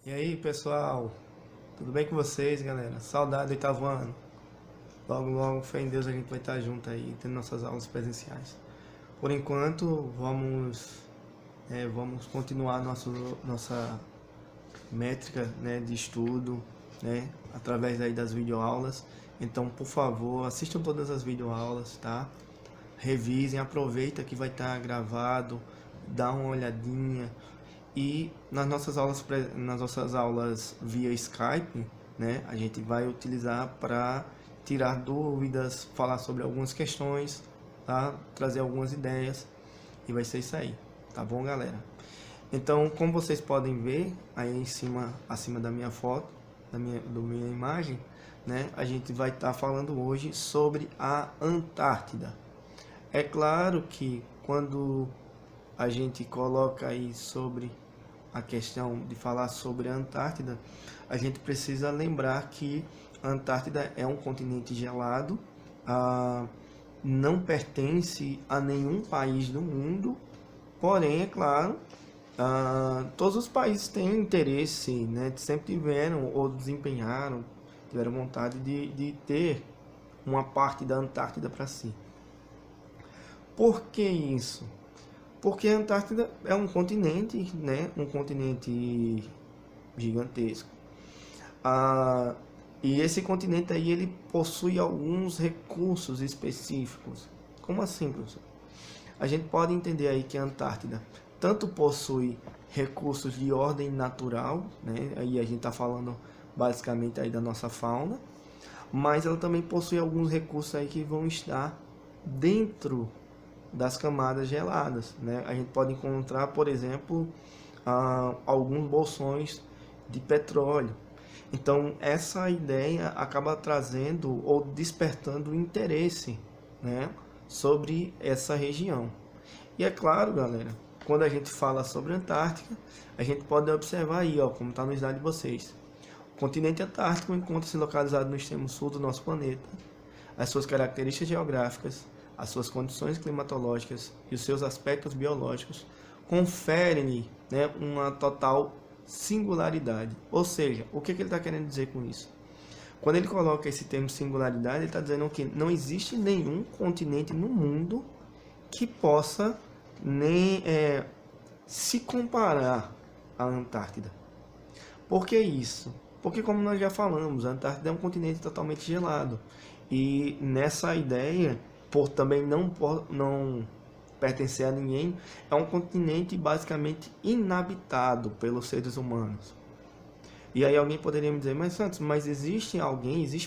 E aí, pessoal? Tudo bem com vocês, galera? Saudade do oitavo ano. Logo, logo, fé em Deus, a gente vai estar junto aí, tendo nossas aulas presenciais. Por enquanto, vamos continuar nossa métrica, né, de estudo, né, através aí das videoaulas. Então, por favor, assistam todas as videoaulas, tá? Revisem, aproveita que vai estar gravado, dá uma olhadinha. E nas nossas aulas via Skype, né, a gente vai utilizar para tirar dúvidas, falar sobre algumas questões, tá? Trazer algumas ideias e vai ser isso aí, tá bom, galera? Então, como vocês podem ver aí acima da minha foto, da minha imagem, né, a gente vai estar falando hoje sobre a Antártida. É claro que quando a gente coloca aí sobre a questão de falar sobre a Antártida, a gente precisa lembrar que a Antártida é um continente gelado, não pertence a nenhum país do mundo, porém, é claro, todos os países têm interesse, né, sempre tiveram ou tiveram vontade de ter uma parte da Antártida para si. Por que isso? Porque a Antártida é um continente, né? Um continente gigantesco. E esse continente aí ele possui alguns recursos específicos. Como assim, professor? A gente pode entender aí que a Antártida tanto possui recursos de ordem natural, né? Aí a gente está falando basicamente aí da nossa fauna, mas ela também possui alguns recursos aí que vão estar dentro das camadas geladas, né? A gente pode encontrar, por exemplo, alguns bolsões de petróleo. Então, essa ideia acaba trazendo ou despertando interesse, né, sobre essa região. E é claro, galera, quando a gente fala sobre a Antártica, a gente pode observar aí, ó, como está no slide de vocês. O continente antártico encontra-se localizado no extremo sul do nosso planeta. As suas características geográficas, as suas condições climatológicas e os seus aspectos biológicos conferem-lhe, né, uma total singularidade. Ou seja, o que ele está querendo dizer com isso? Quando ele coloca esse termo singularidade, ele está dizendo que não existe nenhum continente no mundo que possa nem se comparar à Antártida. Por que isso? Porque, como nós já falamos, a Antártida é um continente totalmente gelado. E nessa ideia, por também não pertencer a ninguém, é um continente basicamente inabitado pelos seres humanos. E aí alguém poderia me dizer, mas Santos, mas existe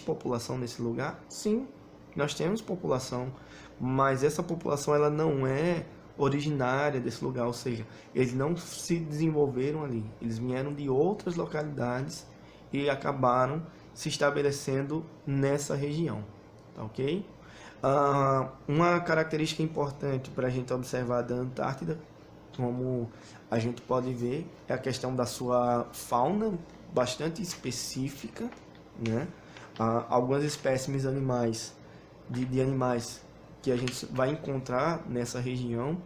população nesse lugar? Sim, nós temos população, mas essa população ela não é originária desse lugar, ou seja, eles não se desenvolveram ali, eles vieram de outras localidades e acabaram se estabelecendo nessa região, tá ok? Uma característica importante para a gente observar da Antártida, como a gente pode ver, é a questão da sua fauna bastante específica, né? Algumas espécimes animais, de animais que a gente vai encontrar nessa região,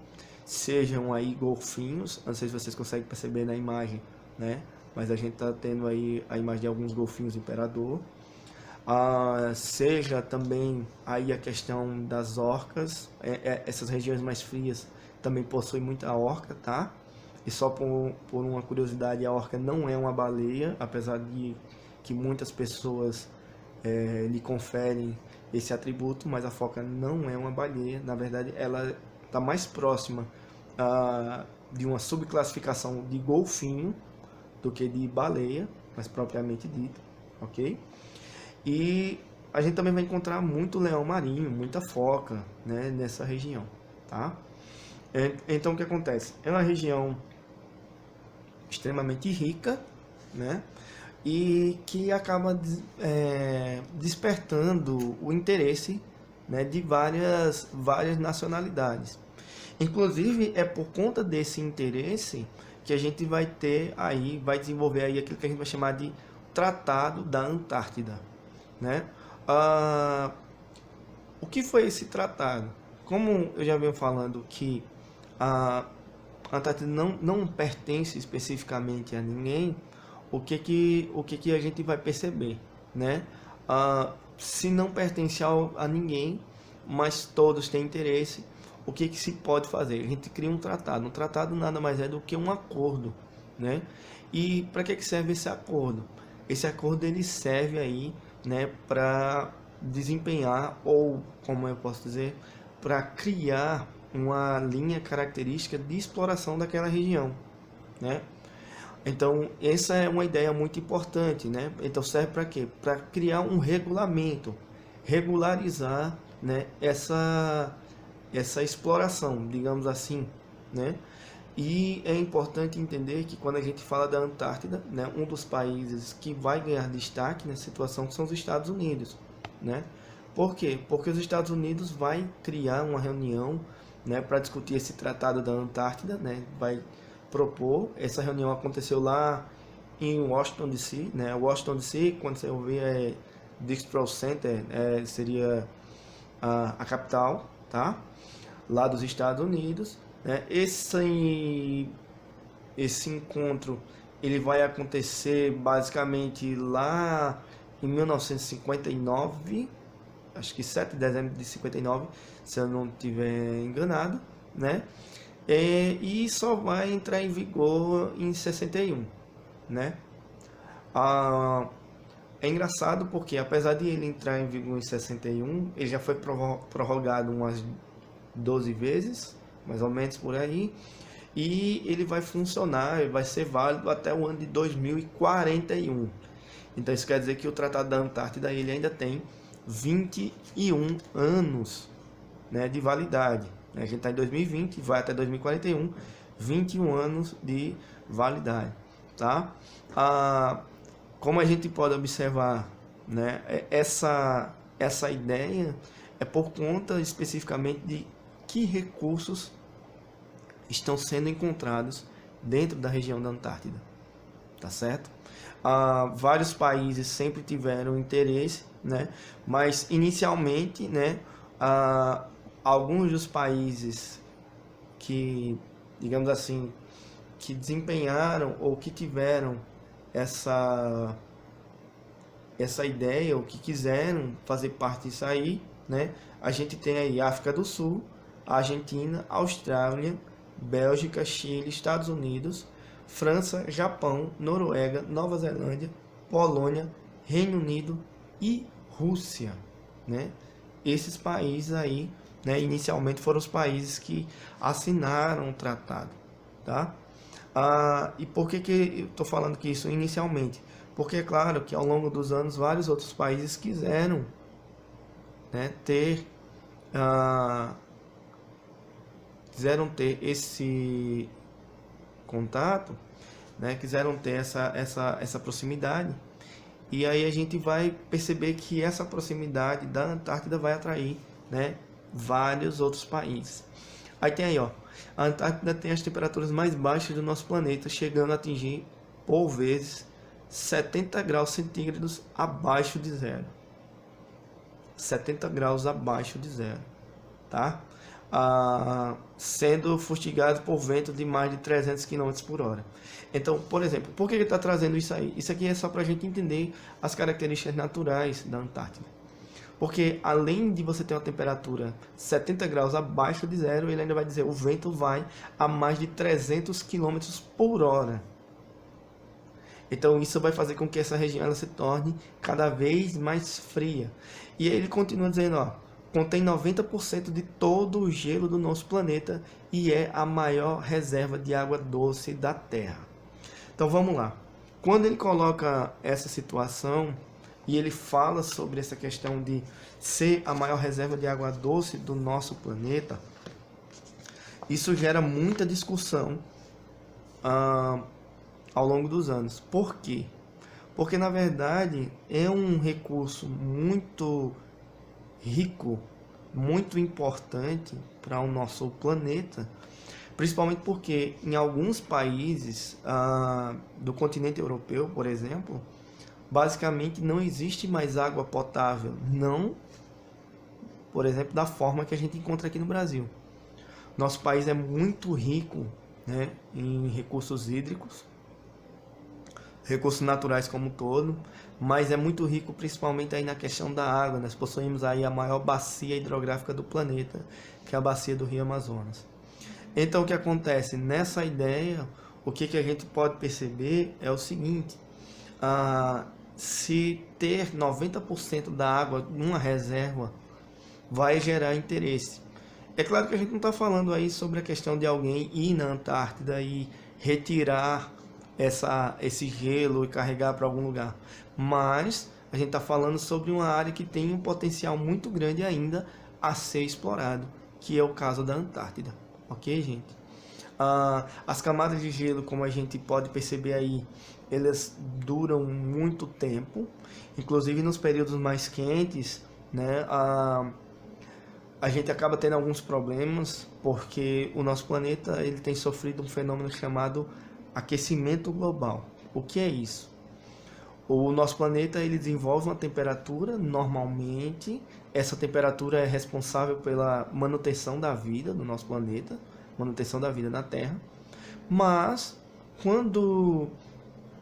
sejam aí golfinhos, não sei se vocês conseguem perceber na imagem, né? Mas a gente está tendo aí a imagem de alguns golfinhos imperador. Seja também aí a questão das orcas, essas regiões mais frias também possuem muita orca, tá? E só por uma curiosidade, a orca não é uma baleia, apesar de que muitas pessoas lhe conferem esse atributo, mas a foca não é uma baleia, na verdade ela está mais próxima de uma subclassificação de golfinho do que de baleia, mas propriamente dita, ok? E a gente também vai encontrar muito leão marinho, muita foca, né, nessa região, tá? Então o que acontece? É uma região extremamente rica, né? E que acaba despertando o interesse, né, de várias nacionalidades. Inclusive é por conta desse interesse que a gente vai desenvolver aí aquilo que a gente vai chamar de Tratado da Antártida, né? O que foi esse tratado? Como eu já venho falando que a Antártida não pertence especificamente a ninguém, o que que a gente vai perceber, né? Se não pertence a ninguém, mas todos têm interesse, o que que se pode fazer? A gente cria um tratado. Um tratado nada mais é do que um acordo, né? E para que que serve esse acordo? Esse acordo ele serve aí, né, para desempenhar, ou como eu posso dizer, para criar uma linha característica de exploração daquela região, né? Então, essa é uma ideia muito importante, né? Então, serve para quê? Para criar um regulamento, regularizar, né, essa exploração, digamos assim, né? E é importante entender que quando a gente fala da Antártida, né, um dos países que vai ganhar destaque nessa situação são os Estados Unidos, né? Por quê? Porque os Estados Unidos vai criar uma reunião, né, para discutir esse tratado da Antártida, né? Vai propor. Essa reunião aconteceu lá em Washington DC, né? Washington DC, quando você ouvir Dixie Center, seria a capital, tá? Lá dos Estados Unidos, né? Esse encontro ele vai acontecer basicamente lá em 1959, acho que 7 de dezembro de 59, se eu não estiver enganado, né? E só vai entrar em vigor em 61, né? É engraçado porque, apesar de ele entrar em vigor em 61, ele já foi prorrogado umas 12 vezes, mais ou menos por aí, e ele vai funcionar, ele vai ser válido até o ano de 2041. Então isso quer dizer que o Tratado da Antártida ele ainda tem 21 anos, né, de validade. A gente está em 2020, vai até 2041, 21 anos de validade, tá? Como a gente pode observar, né, essa ideia é por conta especificamente de que recursos estão sendo encontrados dentro da região da Antártida, tá certo? Vários países sempre tiveram interesse, né, mas inicialmente, né, alguns dos países que, digamos assim, que desempenharam ou que tiveram essa ideia ou que quiseram fazer parte disso aí, né? A gente tem aí África do Sul, Argentina, Austrália, Bélgica, Chile, Estados Unidos, França, Japão, Noruega, Nova Zelândia, Polônia, Reino Unido e Rússia, né? Esses países aí, né, inicialmente foram os países que assinaram o tratado, tá? E por que eu estou falando que isso inicialmente? Porque é claro que ao longo dos anos vários outros países quiseram, né, ter esse contato, né, quiseram ter essa proximidade, e aí a gente vai perceber que essa proximidade da Antártida vai atrair, né, vários outros países. Aí tem aí, ó, a Antártida tem as temperaturas mais baixas do nosso planeta, chegando a atingir, por vezes, 70 graus centígrados abaixo de zero. 70 graus abaixo de zero, tá? Sendo fustigado por vento de mais de 300 km por hora. Então, por exemplo, por que ele está trazendo isso aí? Isso aqui é só para a gente entender as características naturais da Antártida. Porque além de você ter uma temperatura 70 graus abaixo de zero, ele ainda vai dizer o vento vai a mais de 300 km por hora. Então isso vai fazer com que essa região ela se torne cada vez mais fria. E aí ele continua dizendo, ó, contém 90% de todo o gelo do nosso planeta e é a maior reserva de água doce da Terra. Então vamos lá. Quando ele coloca essa situação e ele fala sobre essa questão de ser a maior reserva de água doce do nosso planeta, isso gera muita discussão ao longo dos anos. Por quê? Porque na verdade é um recurso muito rico, muito importante para o nosso planeta, principalmente porque em alguns países do continente europeu, por exemplo, basicamente não existe mais água potável, não, por exemplo, da forma que a gente encontra aqui no Brasil. Nosso país é muito rico, né, em recursos hídricos, recursos naturais como um todo, mas é muito rico principalmente aí na questão da água. Nós possuímos aí a maior bacia hidrográfica do planeta, que é a bacia do Rio Amazonas. Então o que acontece? Nessa ideia, o que a gente pode perceber é o seguinte, se ter 90% da água numa reserva vai gerar interesse. É claro que a gente não está falando aí sobre a questão de alguém ir na Antártida e retirar esse gelo e carregar para algum lugar, mas a gente está falando sobre uma área que tem um potencial muito grande ainda a ser explorado, que é o caso da Antártida, ok, gente? As camadas de gelo, como a gente pode perceber aí, elas duram muito tempo, inclusive nos períodos mais quentes, né? A gente acaba tendo alguns problemas, porque o nosso planeta ele tem sofrido um fenômeno chamado aquecimento global. O que é isso? O nosso planeta ele desenvolve uma temperatura normalmente, essa temperatura é responsável pela manutenção da vida do nosso planeta, manutenção da vida na Terra, mas quando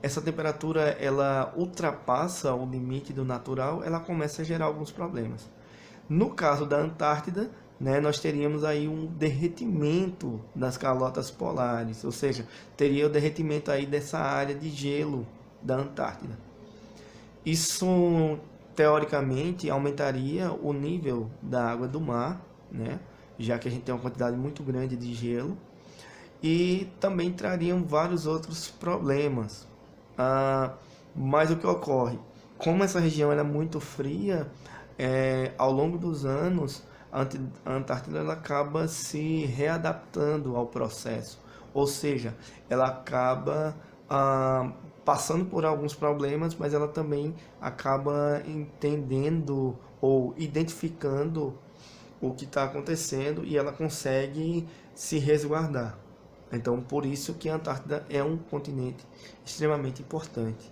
essa temperatura ela ultrapassa o limite do natural, ela começa a gerar alguns problemas. No caso da Antártida, né, nós teríamos aí um derretimento das calotas polares, ou seja, teria o derretimento aí dessa área de gelo da Antártida. Isso, teoricamente, aumentaria o nível da água do mar, né, já que a gente tem uma quantidade muito grande de gelo, e também trariam vários outros problemas. Mas o que ocorre? Como essa região era muito fria, ao longo dos anos, a Antártida ela acaba se readaptando ao processo, ou seja, ela acaba passando por alguns problemas, mas ela também acaba entendendo ou identificando o que está acontecendo e ela consegue se resguardar. Então, por isso que a Antártida é um continente extremamente importante.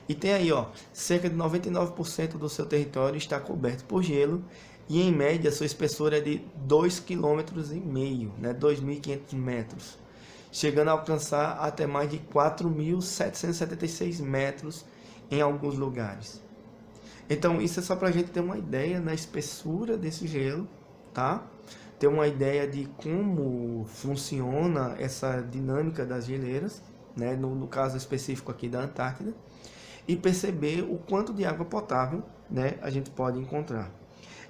E tem aí, cerca de 99% do seu território está coberto por gelo e, em média, sua espessura é de 2,5 km, né, 2.500 metros, chegando a alcançar até mais de 4.776 metros em alguns lugares. Então, isso é só para a gente ter uma ideia na espessura desse gelo, tá? Ter uma ideia de como funciona essa dinâmica das geleiras, né? No caso específico aqui da Antártida, e perceber o quanto de água potável, né, a gente pode encontrar.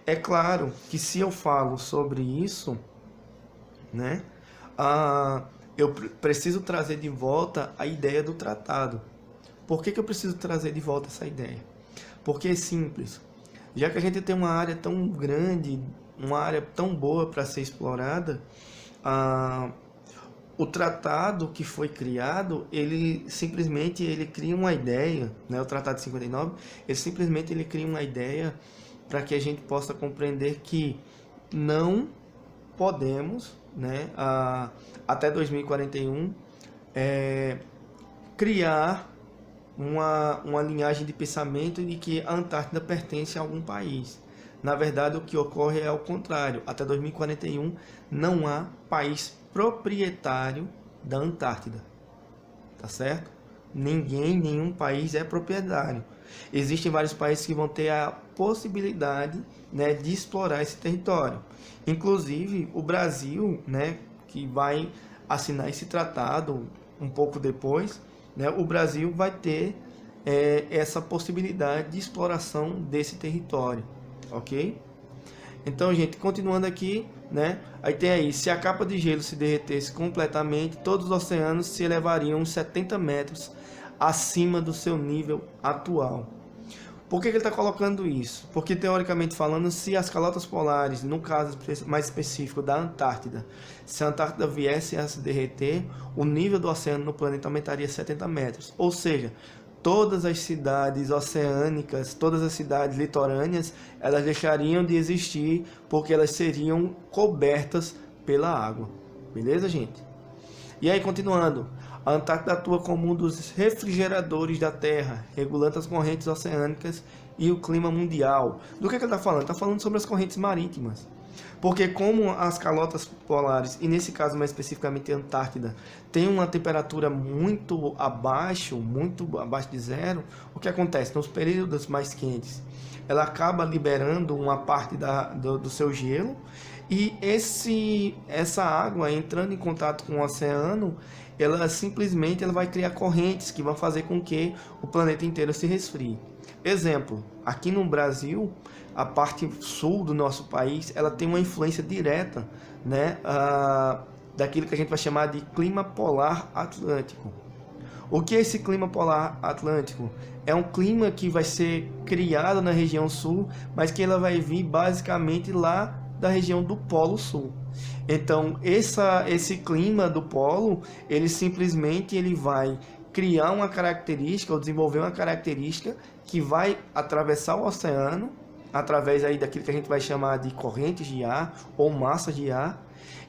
É claro que se eu falo sobre isso, né, eu preciso trazer de volta a ideia do tratado. Por que eu preciso trazer de volta essa ideia? Porque é simples. Já que a gente tem uma área tão grande, uma área tão boa para ser explorada, o tratado que foi criado, ele simplesmente cria uma ideia, né? O Tratado de 59, ele cria uma ideia para que a gente possa compreender que não podemos, né, até 2041, criar uma linhagem de pensamento de que a Antártida pertence a algum país. Na verdade, o que ocorre é o contrário. Até 2041 não há país proprietário da Antártida, tá certo? Nenhum país é proprietário. Existem vários países que vão ter a possibilidade, né, de explorar esse território. Inclusive o Brasil, né, que vai assinar esse tratado um pouco depois, né, o Brasil vai ter essa possibilidade de exploração desse território, ok? Então, gente, continuando aqui, né? Aí tem aí, se a capa de gelo se derretesse completamente, todos os oceanos se elevariam uns 70 metros acima do seu nível atual. Por que ele está colocando isso? Porque, teoricamente falando, se as calotas polares, no caso mais específico da Antártida, se a Antártida viesse a se derreter, o nível do oceano no planeta aumentaria 70 metros. Ou seja, todas as cidades oceânicas, todas as cidades litorâneas, elas deixariam de existir porque elas seriam cobertas pela água. Beleza, gente? E aí, continuando, a Antártida atua como um dos refrigeradores da Terra, regulando as correntes oceânicas e o clima mundial. Do que ele está falando? Está falando sobre as correntes marítimas. Porque como as calotas polares, e nesse caso mais especificamente a Antártida, tem uma temperatura muito abaixo de zero, o que acontece? Nos períodos mais quentes, ela acaba liberando uma parte do seu gelo, e essa água entrando em contato com o oceano, ela simplesmente vai criar correntes que vão fazer com que o planeta inteiro se resfrie. Exemplo, aqui no Brasil, a parte sul do nosso país, ela tem uma influência direta, né, daquilo que a gente vai chamar de clima polar atlântico. O que é esse clima polar atlântico? É um clima que vai ser criado na região sul, mas que ela vai vir basicamente lá da região do Polo Sul. Então, esse clima do polo, ele simplesmente vai criar uma característica, ou desenvolver uma característica que vai atravessar o oceano, através aí daquilo que a gente vai chamar de correntes de ar ou massas de ar,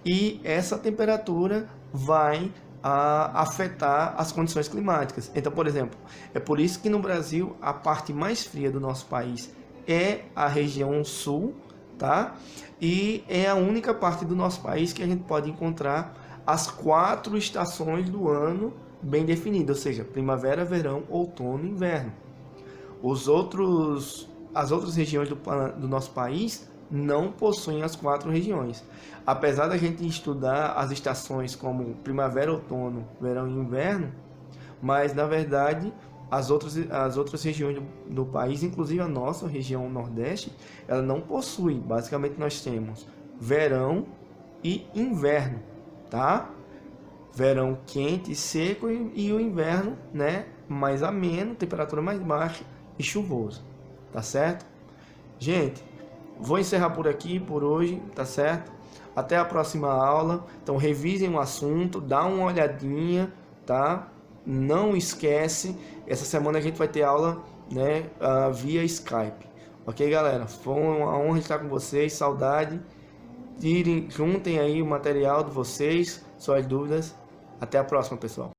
e essa temperatura vai afetar as condições climáticas. Então, por exemplo, é por isso que no Brasil a parte mais fria do nosso país é a região sul, tá? E é a única parte do nosso país que a gente pode encontrar as 4 estações do ano bem definidas, ou seja, primavera, verão, outono e inverno. As outras regiões do nosso país não possuem as 4 regiões. Apesar da gente estudar as estações como primavera, outono, verão e inverno, mas na verdade as outras regiões do país, inclusive a nossa região Nordeste, ela não possui. Basicamente nós temos verão e inverno, tá? Verão quente e seco e o inverno, né, mais ameno, temperatura mais baixa e chuvoso, tá certo? Gente, vou encerrar por aqui por hoje, tá certo? Até a próxima aula. Então revisem o assunto, dá uma olhadinha, tá? Não esquece, essa semana a gente vai ter aula, né, via Skype. Ok, galera? Foi uma honra estar com vocês, saudade. Juntem aí o material de vocês, suas dúvidas. Até a próxima, pessoal.